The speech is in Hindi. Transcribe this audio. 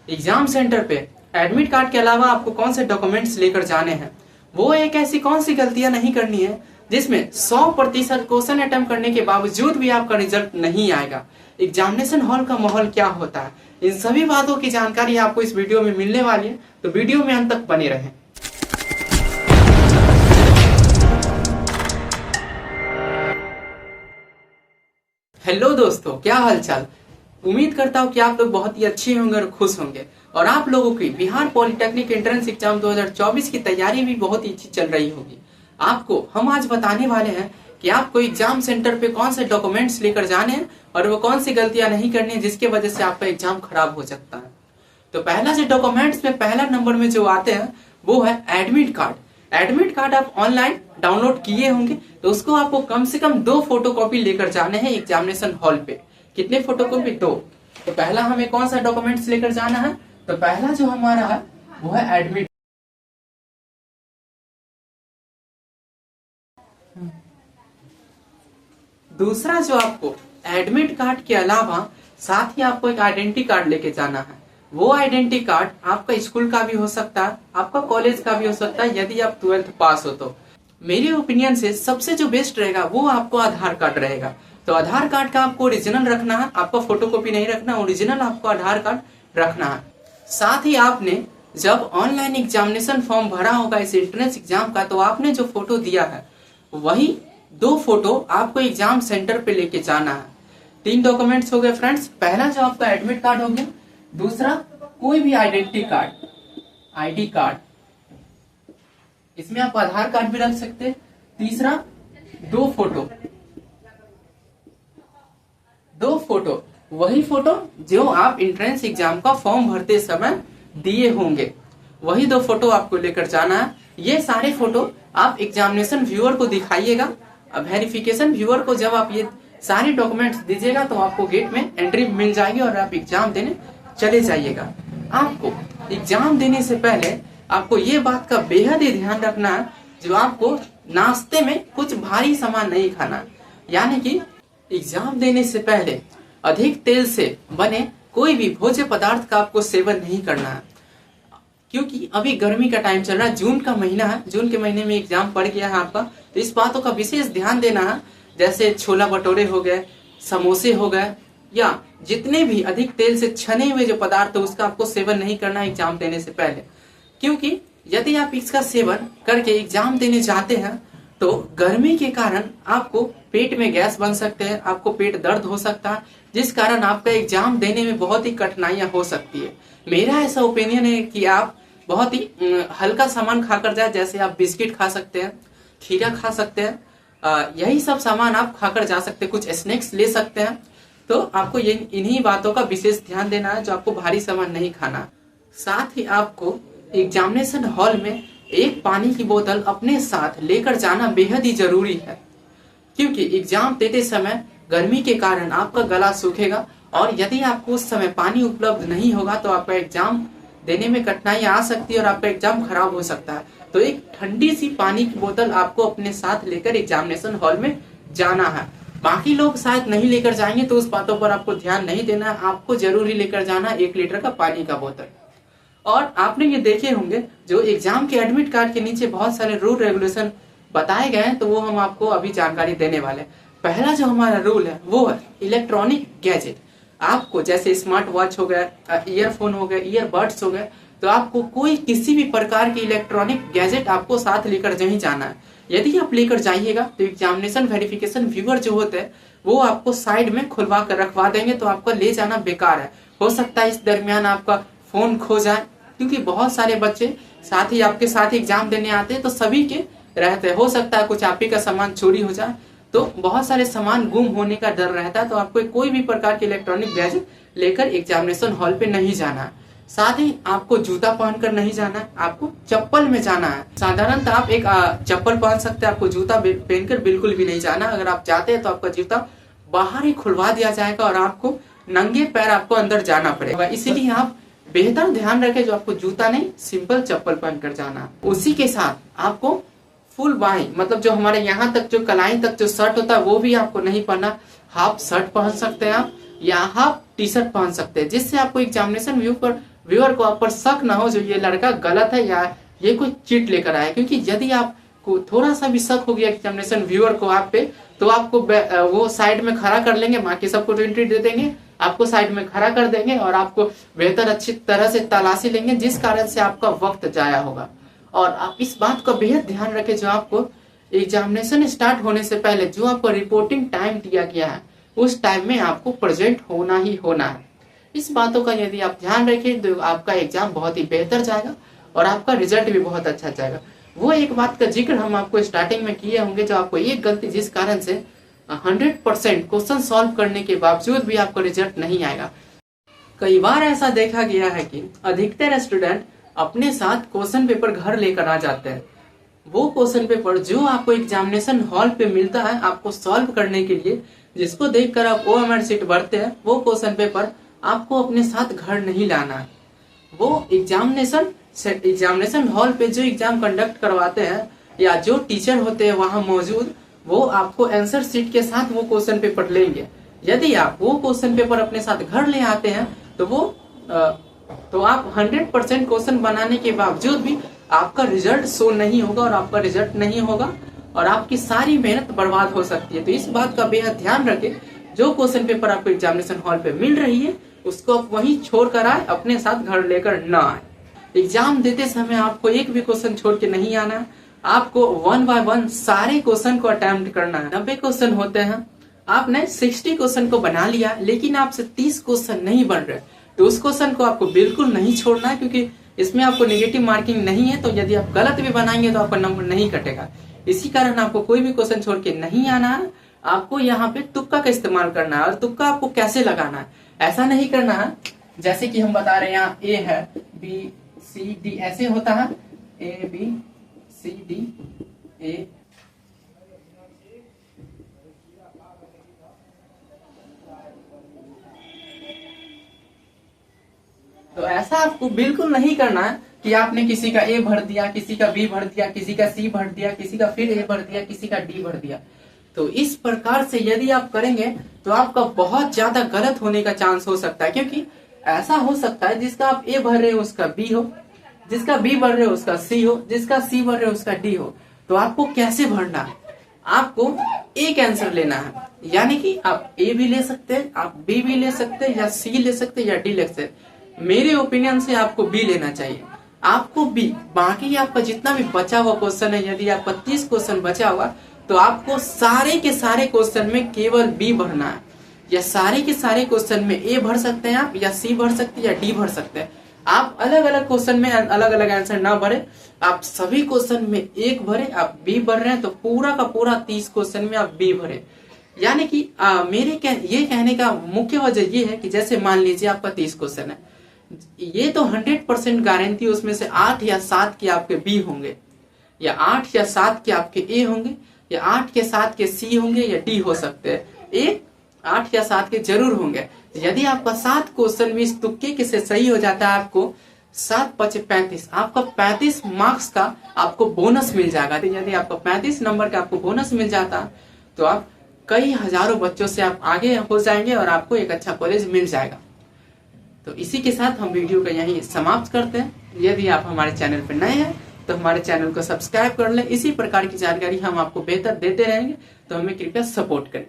एग्जाम सेंटर पे एडमिट कार्ड के अलावा आपको कौन से डॉक्यूमेंट्स लेकर जाने हैं, वो एक ऐसी कौन सी गलतियां नहीं करनी है जिसमें 100% क्वेश्चन अटेम्प्ट करने के बावजूद भी आपका रिजल्ट नहीं आएगा। एग्जामिनेशन हॉल का माहौल क्या होता है, इन सभी बातों की जानकारी आपको इस वीडियो में मिलने वाली है, तो वीडियो में अंत तक बने रहें। हेलो दोस्तों, क्या हालचाल। उम्मीद करता हूँ कि आप लोग बहुत ही अच्छे होंगे और खुश होंगे और आप लोगों की बिहार पॉलिटेक्निक एंट्रेंस एग्जाम 2024 की तैयारी भी बहुत ही अच्छी चल रही होगी। आपको हम आज बताने वाले हैं कि आपको एग्जाम सेंटर पे कौन से डॉक्यूमेंट्स लेकर जाने हैं और वो कौन सी गलतियां नहीं करनी है जिसकी वजह से आपका एग्जाम खराब हो सकता है। तो पहला जो डॉक्यूमेंट्स में पहला नंबर में जो आते हैं वो है एडमिट कार्ड। एडमिट कार्ड आप ऑनलाइन डाउनलोड किए होंगे, तो उसको आपको कम से कम 2 फोटोकॉपी लेकर जाने हैं एग्जामिनेशन हॉल पे। कितने फोटोकॉपी? 2। तो पहला हमें कौन सा डॉक्यूमेंट्स लेकर जाना है? तो पहला जो हमारा है वो है एडमिट। दूसरा जो आपको एडमिट कार्ड के अलावा साथ ही आपको एक आइडेंटिटी कार्ड लेके जाना है। वो आइडेंटिटी कार्ड आपका स्कूल का भी हो सकता है, आपका कॉलेज का भी हो सकता है, यदि आप 12th पास हो तो। मेरे ओपिनियन से सबसे जो बेस्ट रहेगा वो आपको आधार कार्ड रहेगा। तो आधार कार्ड का आपको ओरिजिनल रखना है, आपका फोटोकॉपी नहीं रखना, ओरिजिनल आपको आधार कार्ड रखना है। साथ ही आपने जब ऑनलाइन एग्जामिनेशन फॉर्म भरा होगा इस एंट्रेंस एग्जाम का, तो आपने जो फोटो दिया है वही 2 फोटो आपको एग्जाम सेंटर पे लेके जाना है। 3 डॉक्यूमेंट्स हो गए फ्रेंड्स। पहला जो आपका एडमिट कार्ड हो गया, दूसरा कोई भी आइडेंटिटी कार्ड, आईडी कार्ड, इसमें आप आधार कार्ड भी रख सकते हैं। तीसरा 2 फोटो, 2 फोटो, वही फोटो जो आप एंट्रेंस एग्जाम का फॉर्म भरते समय दिए होंगे, वही 2 फोटो आपको लेकर जाना है। ये सारे फोटो आप एग्जामिनेशन व्यूअर को दिखाइएगा। वेरिफिकेशन व्यूअर को जब आप ये सारे डॉक्यूमेंट्स दीजिएगा तो आपको गेट में एंट्री मिल जाएगी और आप एग्जाम देने चले जाइएगा। आपको एग्जाम देने से पहले आपको ये बात का बेहद ही ध्यान रखना है, जो आपको नाश्ते में कुछ भारी सामान नहीं खाना, यानी कि एग्जाम देने से पहले अधिक तेल से बने कोई भी भोज्य पदार्थ का आपको सेवन नहीं करना है, क्योंकि अभी गर्मी का टाइम चल रहा है, जून का महीना है, जून के महीने में एग्जाम पड़ गया है आपका, तो इस बातों का विशेष ध्यान देना है। जैसे छोला भटूरे हो गए, समोसे हो गए, या जितने भी अधिक तेल से छने हुए जो पदार्थ है उसका आपको सेवन नहीं करना है एग्जाम देने से पहले, क्योंकि यदि आप इसका सेवन करके एग्जाम देने जाते हैं तो गर्मी के कारण आपको पेट में गैस बन सकते हैं, आपको पेट दर्द हो सकता है, जिस कारण आपका एग्जाम देने में बहुत ही कठिनाइयां हो सकती है। मेरा ऐसा ओपिनियन है कि आप बहुत ही हल्का सामान खाकर जाए, जैसे आप बिस्किट खा सकते हैं, खीरा खा सकते हैं, यही सब सामान आप खाकर जा सकते हैं, कुछ स्नैक्स ले सकते हैं। तो आपको ये इन्हीं बातों का विशेष ध्यान देना है, जो आपको भारी सामान नहीं खाना। साथ ही आपको एग्जामिनेशन हॉल में एक पानी की बोतल अपने साथ लेकर जाना बेहद ही जरूरी है, क्योंकि एग्जाम देते समय गर्मी के कारण आपका गला सूखेगा और यदि आपको उस समय पानी उपलब्ध नहीं होगा तो आपका एग्जाम देने में कठिनाई आ सकती है और आपका एग्जाम खराब हो सकता है। तो एक ठंडी सी पानी की बोतल आपको अपने साथ लेकर एग्जामिनेशन हॉल में जाना है। बाकी लोग शायद नहीं लेकर जाएंगे, तो उस बातों पर आपको ध्यान नहीं देना है, आपको जरूरी लेकर जाना 1 लीटर का पानी का बोतल। और आपने ये देखे होंगे जो एग्जाम के एडमिट कार्ड के नीचे बहुत सारे रूल रेगुलेशन बताए गए हैं, तो वो हम आपको अभी जानकारी देने वाले हैं। पहला जो हमारा रूल है वो है इलेक्ट्रॉनिक गैजेट। आपको जैसे स्मार्ट वॉच हो गया, ईयरफोन हो गए, ईयरबड्स हो गए, तो आपको कोई किसी भी प्रकार की इलेक्ट्रॉनिक गैजेट आपको साथ लेकर नहीं जाना है। यदि आप लेकर जाइएगा तो एग्जामिनेशन वेरिफिकेशन व्यूअर जो होते हैं वो आपको साइड में खुलवा कर रखवा देंगे, तो आपका ले जाना बेकार है। हो सकता है इस दरमियान आपका फोन खो जाए, क्योंकि बहुत सारे बच्चे साथ ही आपके साथ एग्जाम देने आते हैं, तो सभी के रहते हैं। हो सकता है कुछ आप ही का सामान चोरी हो जाए, तो बहुत सारे सामान गुम होने का डर रहता है, तो आपको कोई भी प्रकार के इलेक्ट्रॉनिक गैजेट लेकर एग्जामिनेशन हॉल पे नहीं जाना है। साथ ही आपको जूता पहनकर नहीं जाना है, आपको चप्पल में जाना है। साधारणतः आप एक चप्पल पहन सकते हैं, आपको जूता पहनकर बिल्कुल भी नहीं जाना। अगर आप जाते हैं तो आपका जूता बाहर ही खुलवा दिया जाएगा और आपको नंगे पैर आपको अंदर जाना पड़ेगा। इसीलिए आप बेहतर ध्यान रखें, जो आपको जूता नहीं सिंपल चप्पल पहनकर जाना है। उसी के साथ आपको फुल बाही, मतलब जो हमारे यहाँ तक जो कलाई तक जो शर्ट होता है वो भी आपको नहीं पहनना। हाफ शर्ट पहन सकते हैं आप, या हाफ टी शर्ट पहन सकते हैं, जिससे आपको एग्जामिनेशन व्यू पर व्यूअर को आप पर शक ना हो जो ये लड़का गलत है या ये कोई चीट लेकर आया। क्योंकि यदि आपको थोड़ा सा भी शक हो गया एग्जामिनेशन व्यूअर को आप पे, तो आपको वो साइड में खड़ा कर लेंगे, बाकी सबको तो एंट्री दे देंगे, आपको साइड में खड़ा कर देंगे और आपको बेहतर अच्छी तरह से तलाशी लेंगे, जिस कारण से आपका वक्त जाया होगा। और आप इस बात का बेहद ध्यान रखें, जो आपको एग्जामिनेशन स्टार्ट होने से पहले जो आपको रिपोर्टिंग टाइम दिया गया है उस टाइम में आपको प्रेजेंट होना ही होना है। इस बातों का यदि आप ध्यान रखें तो आपका एग्जाम बहुत ही बेहतर जाएगा और आपका रिजल्ट भी बहुत अच्छा जाएगा। वो एक बात का जिक्र हम आपको स्टार्टिंग में किए होंगे, जो आपको एक गलती जिस कारण से 100% क्वेश्चन सॉल्व करने के बावजूद भी आपको रिजल्ट नहीं आएगा। कई बार ऐसा देखा गया है कि अधिकतर स्टूडेंट अपने साथ क्वेश्चन पेपर घर लेकर आ जाते हैं। वो क्वेश्चन पेपर जो आपको एग्जामिनेशन हॉल पे मिलता है आपको सॉल्व करने के लिए, जिसको देखकर आप OMR शीट भरते हैं, वो क्वेश्चन पेपर आपको अपने साथ घर नहीं लाना है। वो एग्जामिनेशन हॉल पे जो एग्जाम कंडक्ट करवाते हैं या जो टीचर होते हैं वहां मौजूद, वो आपको आंसर शीट के साथ वो क्वेश्चन पेपर लेंगे। यदि आप वो क्वेश्चन पेपर अपने साथ घर ले आते हैं तो आप 100% क्वेश्चन बनाने के बावजूद भी आपका रिजल्ट शो नहीं होगा और आपका रिजल्ट नहीं होगा और आपकी सारी मेहनत बर्बाद हो सकती है। तो इस बात का बेहद ध्यान रखें, जो क्वेश्चन पेपर आपको एग्जामिनेशन हॉल पे मिल रही है उसको आप वहीं छोड़ कर आए, अपने साथ घर लेकर ना आए। एग्जाम देते समय आपको एक भी क्वेश्चन छोड़ के नहीं आना, आपको 1 बाय 1 सारे क्वेश्चन को अटेम्प्ट करना है। 90 क्वेश्चन होते हैं, आपने 60 क्वेश्चन को बना लिया लेकिन आपसे 30 क्वेश्चन नहीं बन रहे, तो उस क्वेश्चन को आपको बिल्कुल नहीं छोड़ना है, क्योंकि इसमें आपको नेगेटिव मार्किंग नहीं है। तो यदि आप गलत भी बनाएंगे तो आपका नंबर नहीं कटेगा। इसी कारण आपको कोई भी क्वेश्चन छोड़ के नहीं आना है। आपको यहाँ पे तुक्का का इस्तेमाल करना है। और तुक्का आपको कैसे लगाना है, ऐसा नहीं करना है जैसे कि हम बता रहे हैं यहाँ A है, B C D ऐसे होता है, A B C D A। तो ऐसा आपको बिल्कुल नहीं करना है कि आपने किसी का A भर दिया, किसी का B भर दिया, किसी का C भर दिया, किसी का फिर A भर दिया, किसी का D भर दिया। तो इस प्रकार से यदि आप करेंगे तो आपका बहुत ज्यादा गलत होने का चांस हो सकता है, क्योंकि ऐसा हो सकता है जिसका आप A भर रहे हो उसका B हो, जिसका B भर रहे हो उसका C हो, जिसका C भर रहे हो उसका D हो। तो आपको कैसे भरना है, आपको एक आंसर लेना है, यानी कि आप A भी ले सकते हैं, आप B भी ले सकते हैं, या C ले सकते हैं, या D ले सकते हैं। मेरे ओपिनियन से आपको B लेना चाहिए, आपको B। बाकी आपका जितना भी बचा हुआ क्वेश्चन है, यदि आपका 30 क्वेश्चन बचा हुआ तो आपको सारे के सारे क्वेश्चन में केवल B भरना है, या सारे के सारे क्वेश्चन में A भर सकते हैं आप, या C भर सकते हैं, या D भर सकते हैं। आप अलग अलग क्वेश्चन में अलग अलग आंसर ना भरे, आप सभी क्वेश्चन में एक भरे। आप B भर रहे हैं तो पूरा का पूरा 30 क्वेश्चन में आप B भरे। यानी कि मेरे ये कहने का मुख्य वजह ये है कि जैसे मान लीजिए आपका 30 क्वेश्चन है, ये तो 100% गारंटी उसमें से 8 या 7 के आपके B होंगे, या 8 या 7 के आपके A होंगे, या 8 के 7 के C होंगे, या D हो सकते हैं। एक 8 या 7 के जरूर होंगे। यदि आपका 7 क्वेश्चन भी इस तुक्के के से सही हो जाता है, आपको 7 × 35, आपका 35 मार्क्स का आपको बोनस मिल जाएगा। तो यदि आपको 35 नंबर का आपको बोनस मिल जाता तो आप कई हजारों बच्चों से आप आगे हो जाएंगे और आपको एक अच्छा कॉलेज मिल जाएगा। तो इसी के साथ हम वीडियो को यहीं समाप्त करते हैं। यदि आप हमारे चैनल पर नए हैं तो हमारे चैनल को सब्सक्राइब कर लें। इसी प्रकार की जानकारी हम आपको बेहतर देते रहेंगे, तो हमें कृपया सपोर्ट करें।